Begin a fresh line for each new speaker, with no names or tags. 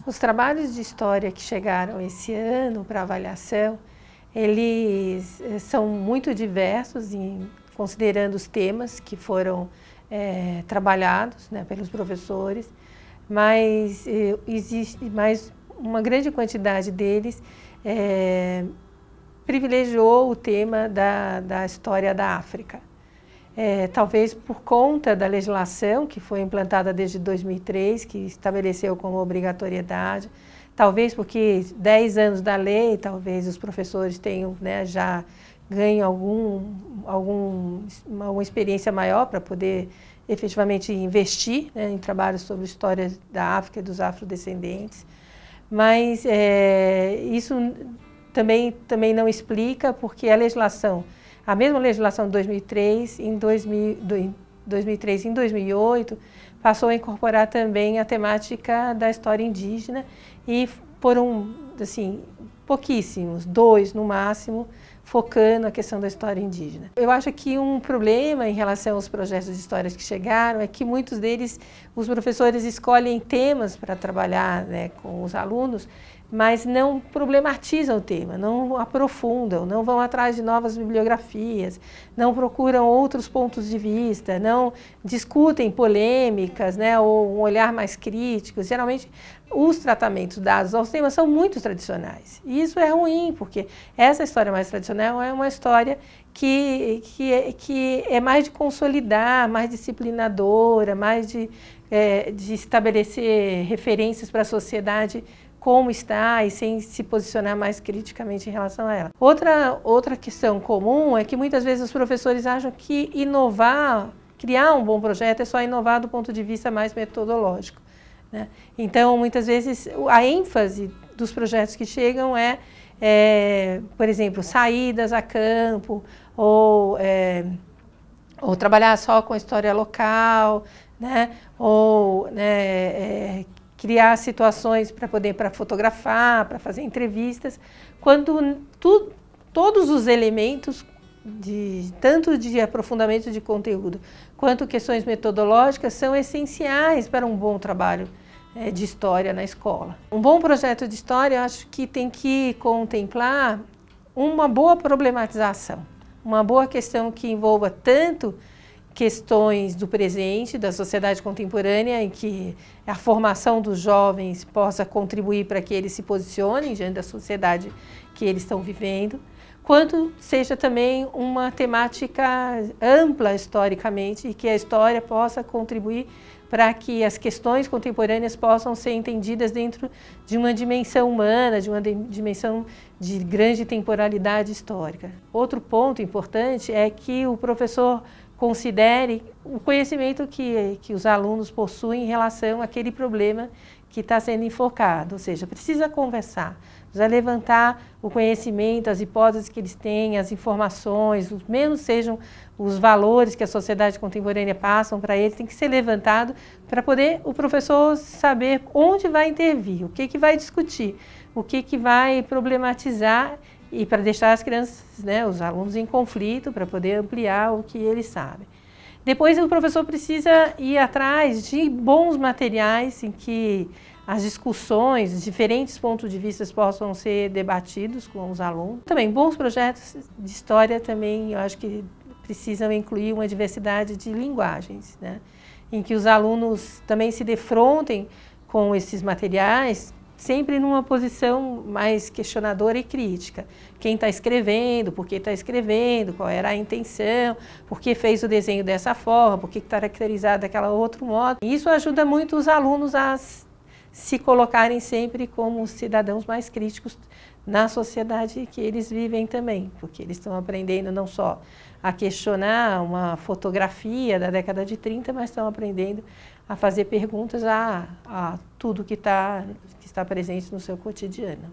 Os trabalhos de história que chegaram esse ano para avaliação, eles são muito diversos, considerando os temas que foram trabalhados, né, pelos professores, mas existe mais uma grande quantidade deles privilegiou o tema da história da África. Talvez por conta da legislação que foi implantada desde 2003, que estabeleceu como obrigatoriedade, talvez porque 10 anos da lei, talvez os professores tenham, né, já ganho alguma experiência maior para poder efetivamente investir, né, em trabalhos sobre história da África e dos afrodescendentes. Mas isso também não explica, porque a mesma legislação de 2003, em 2008, passou a incorporar também a temática da história indígena e foram, assim, pouquíssimos, 2 no máximo, focando a questão da história indígena. Eu acho que um problema em relação aos projetos de histórias que chegaram é que muitos deles, os professores escolhem temas para trabalhar, né, com os alunos, mas não problematizam o tema, não aprofundam, não vão atrás de novas bibliografias, não procuram outros pontos de vista, não discutem polêmicas, né, ou um olhar mais crítico. Geralmente, os tratamentos dados aos temas são muito tradicionais. E isso é ruim, porque essa história mais tradicional é uma história que é mais de consolidar, mais disciplinadora, mais de estabelecer referências para a sociedade como está e sem se posicionar mais criticamente em relação a ela. Outra questão comum é que muitas vezes os professores acham que inovar, criar um bom projeto é só inovar do ponto de vista mais metodológico, né? Então, muitas vezes, a ênfase dos projetos que chegam por exemplo, saídas a campo ou trabalhar só com a história local, né? Ou criar situações para fotografar, para fazer entrevistas, quando todos os elementos, tanto de aprofundamento de conteúdo quanto questões metodológicas, são essenciais para um bom trabalho de história na escola. Um bom projeto de história, eu acho que tem que contemplar uma boa problematização, uma boa questão que envolva tanto questões do presente, da sociedade contemporânea, em que a formação dos jovens possa contribuir para que eles se posicionem diante da sociedade que eles estão vivendo, quanto seja também uma temática ampla historicamente e que a história possa contribuir para que as questões contemporâneas possam ser entendidas dentro de uma dimensão humana, de uma dimensão de grande temporalidade histórica. Outro ponto importante é que o professor considere o conhecimento que os alunos possuem em relação àquele problema que está sendo enfocado, ou seja, precisa conversar, precisa levantar o conhecimento, as hipóteses que eles têm, as informações, mesmo sejam os valores que a sociedade contemporânea passam para eles, tem que ser levantado para poder o professor saber onde vai intervir, o que vai discutir, o que vai problematizar e para deixar as crianças, né, os alunos em conflito, para poder ampliar o que eles sabem. Depois o professor precisa ir atrás de bons materiais em que as discussões, diferentes pontos de vista possam ser debatidos com os alunos. Também bons projetos de história também, eu acho que precisam incluir uma diversidade de linguagens, né, em que os alunos também se defrontem com esses materiais, sempre numa posição mais questionadora e crítica. Quem está escrevendo, por que está escrevendo, qual era a intenção, por que fez o desenho dessa forma, por que está caracterizado daquela outro modo. Isso ajuda muito os alunos a se colocarem sempre como cidadãos mais críticos na sociedade que eles vivem também, porque eles estão aprendendo não só a questionar uma fotografia da década de 30, mas estão aprendendo a fazer perguntas a tudo que está presente no seu cotidiano.